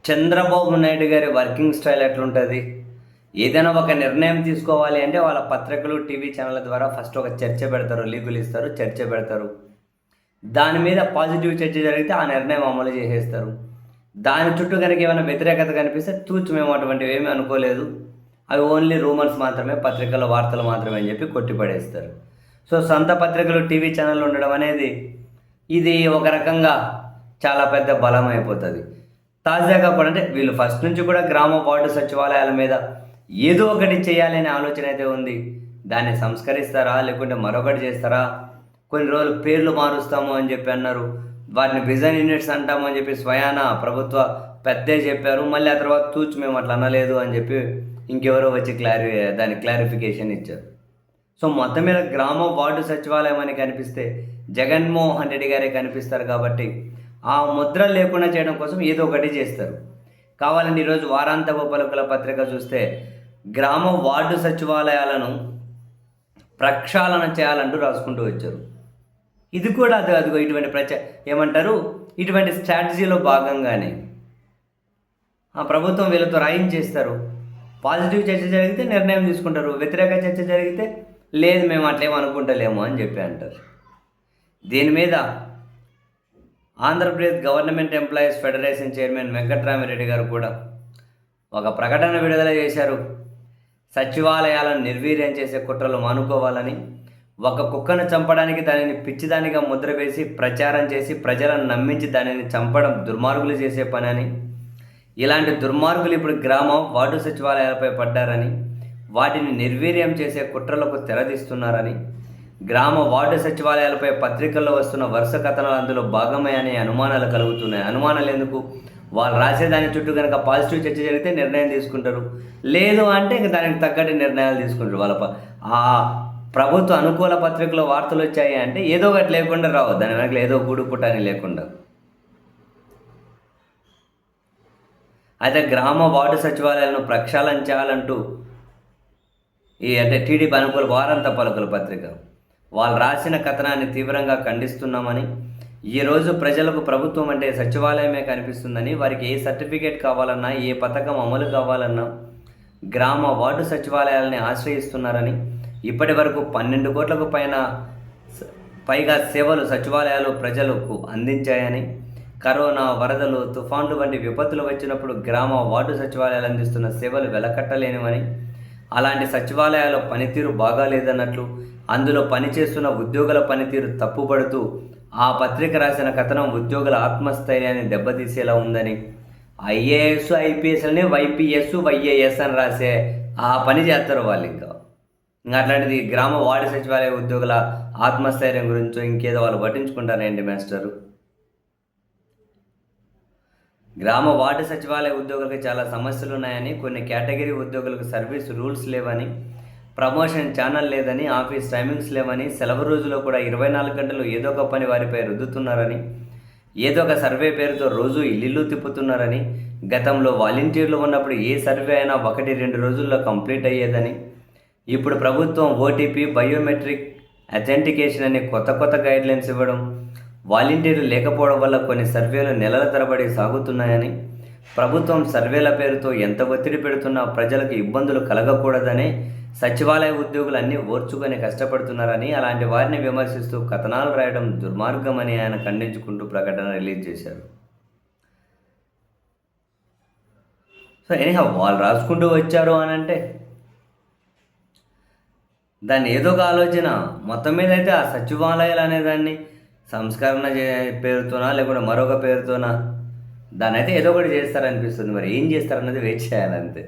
చంద్రబాబు నాయుడు గారి working style ఎట్లుంటుంది? ఏదైనా ఒక నిర్ణయం తీసుకోవాలి అంటే వాళ్ళ పత్రికలు, టీవీ ఛానళ్ళ ద్వారా ఫస్ట్ ఒక చర్చ పెడతారు, లీకులు ఇస్తారు, చర్చ పెడతారు. దాని మీద పాజిటివ్ చర్చ జరిగితే ఆ నిర్ణయం అమలు చేసేస్తారు. దాని చుట్టూ కనుక ఏమైనా వ్యతిరేకత కనిపిస్తే తూచు మేము అటువంటివి ఏమీ అనుకోలేదు, అవి ఓన్లీ రూమర్స్ మాత్రమే, పత్రికల వార్తలు మాత్రమే అని చెప్పి కొట్టిపడేస్తారు. సో సొంత పత్రికలు, టీవీ ఛానళ్ళు ఉండడం అనేది ఇది ఒక రకంగా చాలా పెద్ద బలం అయిపోతుంది. తాజాగా కూడా అంటే వీళ్ళు ఫస్ట్ నుంచి కూడా గ్రామ వార్డు సచివాలయాల మీద ఏదో ఒకటి చేయాలనే ఆలోచన అయితే ఉంది. దాన్ని సంస్కరిస్తారా, లేకుంటే మరొకటి చేస్తారా? కొన్ని రోజులు పేర్లు మారుస్తాము అని చెప్పి అన్నారు. వాటిని విజన్ యూనిట్స్ అంటాము అని చెప్పి స్వయాన ప్రభుత్వ పెద్దే చెప్పారు. మళ్ళీ ఆ తర్వాత తూచి మేము అట్లా అనలేదు అని చెప్పి ఇంకెవరో వచ్చి దాని క్లారిఫికేషన్ ఇచ్చారు. సో మొత్తం మీద గ్రామ వార్డు సచివాలయం అని కనిపిస్తే జగన్మోహన్ రెడ్డి గారే కనిపిస్తారు కాబట్టి ఆ ముద్ర లేకుండా చేయడం కోసం ఏదో ఒకటి చేస్తారు. కావాలంటే ఈరోజు వారాంతపు పలుకుల పత్రిక చూస్తే గ్రామ వార్డు సచివాలయాలను ప్రక్షాళన చేయాలంటూ రాసుకుంటూ వచ్చారు. ఇది కూడా అదిగో ఇటువంటి ఏమంటారు, ఇటువంటి స్ట్రాటజీలో భాగంగానే ఆ ప్రభుత్వం వీళ్ళతో రాయించేస్తారు. పాజిటివ్ చర్చ జరిగితే నిర్ణయం తీసుకుంటారు, వ్యతిరేక చర్చ జరిగితే లేదు మేము అట్లేం అనుకుంటలేము అని చెప్పి అంటారు. దీని మీద Andhra Pradesh government employees federation chairman Venkatramireddy గారు కూడా ఒక ప్రకటన విడుదల చేశారు. సచివాలయాలను నిర్వీర్యం చేసే కుట్రలు మానుకోవాలని, ఒక కుక్కను చంపడానికి దానిని పిచ్చిదానిగా ముద్ర వేసి ప్రచారం చేసి ప్రజలను నమ్మించి దానిని చంపడం దుర్మార్గులు చేసే పని అని, ఇలాంటి దుర్మార్గులు ఇప్పుడు గ్రామ వార్డు సచివాలయాలపై పడ్డారని, వాటిని నిర్వీర్యం చేసే కుట్రలకు తెరదీస్తున్నారని, గ్రామ వార్డు సచివాలయాలపై పత్రికల్లో వస్తున్న వరుస కథనాలు అందులో భాగమే అనే అనుమానాలు కలుగుతున్నాయి. అనుమానాలు ఎందుకు? వాళ్ళు రాసేదాని చుట్టూ కనుక పాజిటివ్ చర్చ జరిగితే నిర్ణయం తీసుకుంటారు, లేదు అంటే ఇంక దానికి తగ్గట్టు నిర్ణయాలు తీసుకుంటారు. వాళ్ళ ఆ ప్రభుత్వ అనుకూల పత్రికలో వార్తలు వచ్చాయి అంటే ఏదో ఒకటి లేకుండా రావు, దాని వెనక ఏదో గూడు పుట్టాని లేకుండా. అయితే గ్రామ వార్డు సచివాలయాలను ప్రక్షాళన చేయాలంటూ అంటే టీడీపీ అనుకూల వారాంత పలుకుల పత్రిక వాళ్ళు రాసిన కథనాన్ని తీవ్రంగా ఖండిస్తున్నామని, ఈరోజు ప్రజలకు ప్రభుత్వం అంటే సచివాలయమే కనిపిస్తుందని, వారికి ఏ సర్టిఫికేట్ కావాలన్నా, ఏ పథకం అమలు కావాలన్నా గ్రామ వార్డు సచివాలయాలని ఆశ్రయిస్తున్నారని, ఇప్పటి వరకు 12 కోట్లకు పైగా సేవలు సచివాలయాలు ప్రజలకు అందించాయని, కరోనా, వరదలు, తుఫాన్లు వంటి విపత్తులు వచ్చినప్పుడు గ్రామ వార్డు సచివాలయాలు అందిస్తున్న సేవలు వెలకట్టలేనివని, అలాంటి సచివాలయాల పనితీరు బాగాలేదన్నట్లు, అందులో పనిచేస్తున్న ఉద్యోగుల పనితీరు తప్పుపడుతూ ఆ పత్రిక రాసిన కథనం ఉద్యోగుల ఆత్మస్థైర్యాన్ని దెబ్బతీసేలా ఉందని, ఐఏఎస్ ఐపీఎస్లని వైపీఎస్ వైఏఎస్ అని రాసే ఆ పని చేస్తారు వాళ్ళు. ఇంకా అట్లాంటిది గ్రామ వార్డు సచివాలయ ఉద్యోగుల ఆత్మస్థైర్యం గురించో ఇంకేదో వాళ్ళు పట్టించుకుంటారేంటి మాస్టరు? గ్రామ వార్డు సచివాలయ ఉద్యోగులకు చాలా సమస్యలు ఉన్నాయని, కొన్ని కేటగిరీ ఉద్యోగులకు సర్వీస్ రూల్స్ లేవని, ప్రమోషన్ ఛానల్ లేదని, ఆఫీస్ టైమింగ్స్ లేవని, సెలవు రోజులో కూడా 24 గంటలు ఏదో ఒక పని వారిపై రుద్దుతున్నారని, ఏదో ఒక సర్వే పేరుతో రోజు ఇల్లు తిప్పుతున్నారని, గతంలో వాలంటీర్లు ఉన్నప్పుడు ఏ సర్వే అయినా 1-2 రోజుల్లో కంప్లీట్ అయ్యేదని, ఇప్పుడు ప్రభుత్వం ఓటీపీ, బయోమెట్రిక్ అథెంటికేషన్ అని కొత్త గైడ్లైన్స్ ఇవ్వడం, వాలంటీర్లు లేకపోవడం వల్ల కొన్ని సర్వేలు నెలల తరబడి సాగుతున్నాయని, ప్రభుత్వం సర్వేల పేరుతో ఎంత ఒత్తిడి పెడుతున్నా ప్రజలకు ఇబ్బందులు కలగకూడదని సచివాలయ ఉద్యోగులు అన్నీ ఓర్చుకొని కష్టపడుతున్నారని, అలాంటి వారిని విమర్శిస్తూ కథనాలు రాయడం దుర్మార్గమని ఆయన ఖండించుకుంటూ ప్రకటన రిలీజ్ చేశారు. సో ఎనీహౌ వాళ్ళు రాసుకుంటూ వచ్చారు అని అంటే దాన్ని ఏదో ఒక ఆలోచన మొత్తం మీద అయితే ఆ సచివాలయాలు అనేదాన్ని సంస్కరణ పేరుతోనా లేకుంటే మరొక పేరుతోనా దాన్ని అయితే ఏదో ఒకటి చేస్తారనిపిస్తుంది. మరి ఏం చేస్తారన్నది వెయిట్ చేయాలంతే.